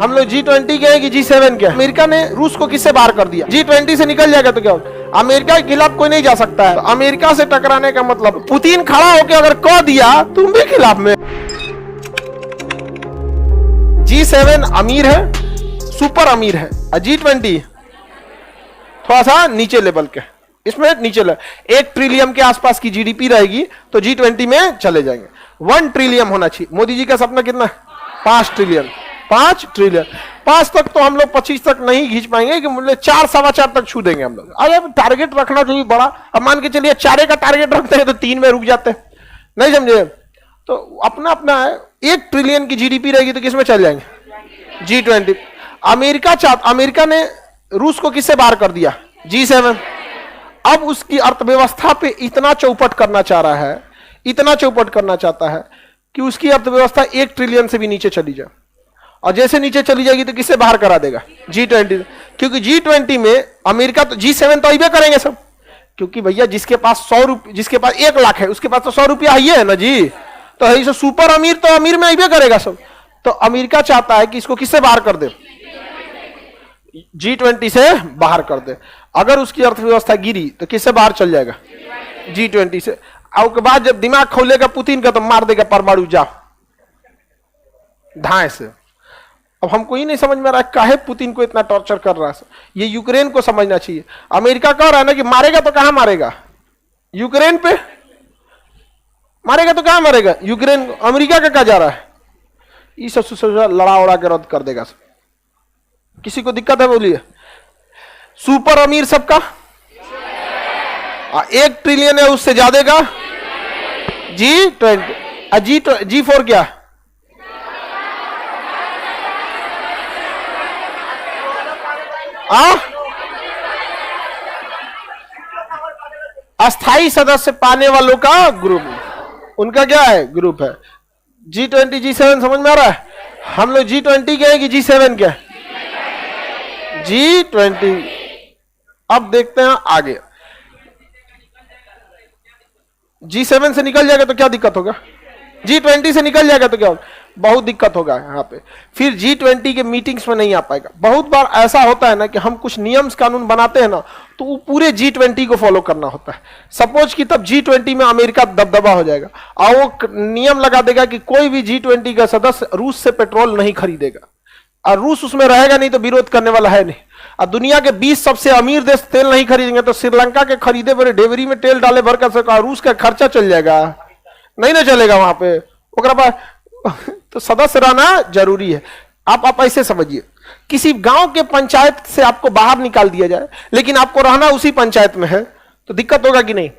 हम लोग G20 के हैं कि G7 के? अमेरिका ने रूस को किससे बाहर कर दिया? G20 से निकल जाएगा तो क्या होगा? अमेरिका के खिलाफ कोई नहीं जा सकता है। तो अमेरिका से टकराने का मतलब पुतिन खड़ा होकर अगर कह दिया तुम भी खिलाफ में। G7 अमीर है, सुपर अमीर है, और G20 थोड़ा सा नीचे लेवल के। इसमें नीचे लेवल 1 ट्रिलियन के आसपास की जीडीपी रहेगी तो G20 में चले जाएंगे। 1 ट्रिलियन होना चाहिए। मोदी जी का सपना कितना है? 5 ट्रिलियन। 5 ट्रिलियन 5 तक तो हम लोग 25 तक नहीं खींच पाएंगे कि मतलब 4 सवा 4 तक छू देंगे हम लोग। अरे टारगेट रखना चाहिए बड़ा। अब मान के चलिए 4 का टारगेट रखते हैं तो 3 में रुक जाते हैं, नहीं समझे? तो अपना अपना है। 1 ट्रिलियन की जीडीपी रहेगी तो किसमें चल जाएंगे? G20। अमेरिका ने रूस को किससे बाहर कर दिया? G7। अब उसकी अर्थव्यवस्था पे इतना चौपट करना चाह रहा है, इतना चौपट करना चाहता है कि उसकी अर्थव्यवस्था 1 ट्रिलियन से भी नीचे चली जाए। और जैसे नीचे चली जाएगी तो किससे बाहर करा देगा? G20। क्योंकि G20 में अमेरिका तो G7 तो अइबे करेंगे सब, क्योंकि भैया जिसके पास 100 रुपये, जिसके पास 1 लाख है उसके पास तो 100 रुपया ही है ना जी। तो है सुपर अमीर, तो अमीर में अइबे करेगा सब। तो अमेरिका चाहता है कि इसको किससे बाहर कर दे? G20 से बाहर कर दे। अगर उसकी अर्थव्यवस्था गिरी तो किससे बाहर चल जाएगा? G20 से। और उसके बाद जब दिमाग खोलेगा पुतिन का तो मार देगा परमाणु जा धाए से। अब हमको ही नहीं समझ में आ रहा है काहे पुतिन को इतना टॉर्चर कर रहा है। ये यूक्रेन को समझना चाहिए। अमेरिका कह रहा है ना कि मारेगा तो कहां मारेगा? यूक्रेन पे मारेगा तो कहां मारेगा? यूक्रेन। अमेरिका का कहा जा रहा है ये सब लड़ा उड़ा के रद्द कर देगा। किसी को दिक्कत है बोलिए? सुपर अमीर सबका 1 ट्रिलियन है, उससे ज्यादा का G20। G4 क्या? अस्थाई सदस्य पाने वालों का ग्रुप, उनका क्या है? ग्रुप है। G20 G7 समझ में आ रहा है? हम लोग G20 के हैं कि G7 के? G20। अब देखते हैं आगे। G7 से निकल जाएगा तो क्या दिक्कत होगा? G20 से निकल जाएगा तो क्या होगा? बहुत दिक्कत होगा यहाँ पे। फिर G20 के मीटिंग्स में नहीं आ पाएगा। बहुत बार ऐसा होता है ना कि हम कुछ नियम कानून बनाते हैं ना तो वो पूरे G20 को फॉलो करना होता है। सपोज कि तब G20 में अमेरिका दबदबा हो जाएगा और वो नियम लगा देगा कि कोई भी G20 का सदस्य रूस से पेट्रोल नहीं खरीदेगा, और रूस उसमें रहेगा नहीं तो विरोध करने वाला है नहीं। और दुनिया के 20 सबसे अमीर देश तेल नहीं खरीदेंगे तो श्रीलंका के खरीदे बड़े डेवरी में तेल डाले भर कर सका, रूस का खर्चा चल जाएगा, नहीं ना चलेगा वहां पे। तो सदस्य रहना जरूरी है। आप ऐसे समझिए, किसी गांव के पंचायत से आपको बाहर निकाल दिया जाए लेकिन आपको रहना उसी पंचायत में है तो दिक्कत होगा कि नहीं?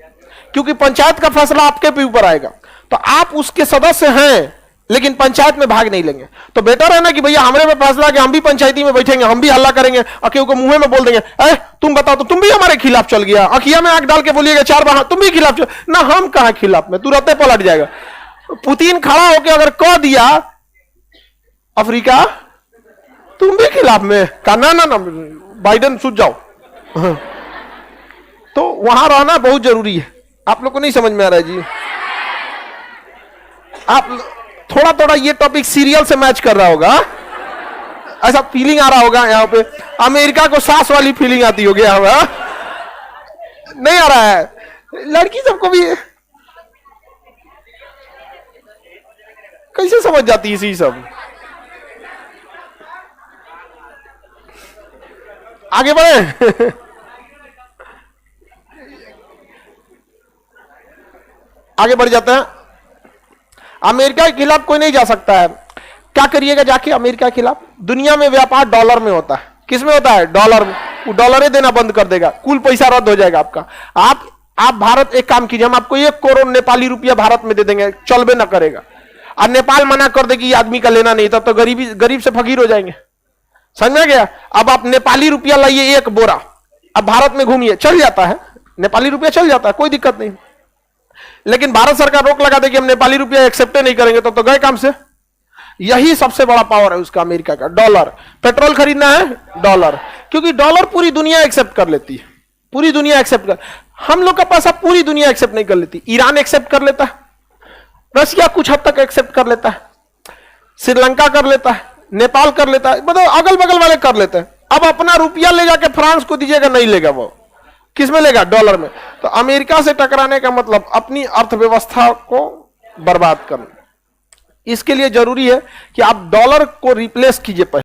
क्योंकि पंचायत का फैसला आपके भी ऊपर आएगा। तो आप उसके सदस्य हैं लेकिन पंचायत में भाग नहीं लेंगे तो बेटर है ना कि भैया हमारे पे फैसला कि हम भी पंचायती में बैठेंगे, हम भी हल्ला करेंगे, अकेले को मुंह में बोल देंगे अरे तुम बताओ तो तुम भी हमारे खिलाफ चल गया, अखिया में आंख डाल के बोलिएगा 4 बार तुम भी खिलाफ चल ना, हम कहां खिलाफ में, तुरंत पलट जाएगा। पुतिन खड़ा होकर अगर कह दिया अफ्रीका तुम भी खिलाफ में कहा ना बाइडेन सूझ जाओ, तो वहां रहना बहुत जरूरी है। आप लोग को नहीं समझ में आ रहा है जी? आप थोड़ा थोड़ा ये टॉपिक सीरियल से मैच कर रहा होगा, ऐसा फीलिंग आ रहा होगा यहाँ पे। अमेरिका को सास वाली फीलिंग आती होगी यहाँ, नहीं आ रहा है? लड़की सबको भी कैसे समझ जाती है इसी सब। आगे बढ़े। आगे बढ़ जाते हैं। अमेरिका के खिलाफ कोई नहीं जा सकता है। क्या करिएगा जाके अमेरिका के खिलाफ? दुनिया में व्यापार डॉलर में होता है। किस में होता है? डॉलर में। वो डॉलर देना बंद कर देगा, कुल पैसा रद्द हो जाएगा आपका। आप भारत एक काम कीजिए, हम आपको 1 करोड़ नेपाली रुपया भारत में दे देंगे, चलबे ना करेगा। और नेपाल मना कर दे कि आदमी का लेना नहीं, तब तो गरीब से फकीर हो जाएंगे। समझ में गया? अब आप नेपाली रुपया लाइए 1 बोरा, अब भारत में घूमिए, चल जाता है नेपाली रुपया, चल जाता है, कोई दिक्कत नहीं। लेकिन भारत सरकार रोक लगा दे कि हम नेपाली रुपया एक्सेप्ट नहीं करेंगे, तो गए काम से। यही सबसे बड़ा पावर है उसका, अमेरिका का। डॉलर। पेट्रोल खरीदना है डॉलर, क्योंकि डॉलर पूरी दुनिया एक्सेप्ट कर लेती है, पूरी दुनिया एक्सेप्ट कर। हम लोग का पैसा पूरी दुनिया एक्सेप्ट नहीं कर लेती। ईरान एक्सेप्ट कर लेता है, रशिया कुछ हद तक एक्सेप्ट कर लेता है, श्रीलंका कर लेता है, नेपाल कर लेता है, मतलब अगल बगल वाले कर लेते हैं। अब अपना रुपया ले जाके फ्रांस को दीजिएगा, नहीं लेगा वो। किस में लेगा? डॉलर में। तो अमेरिका से टकराने का मतलब अपनी अर्थव्यवस्था को बर्बाद करना। इसके लिए जरूरी है कि आप डॉलर को रिप्लेस कीजिए।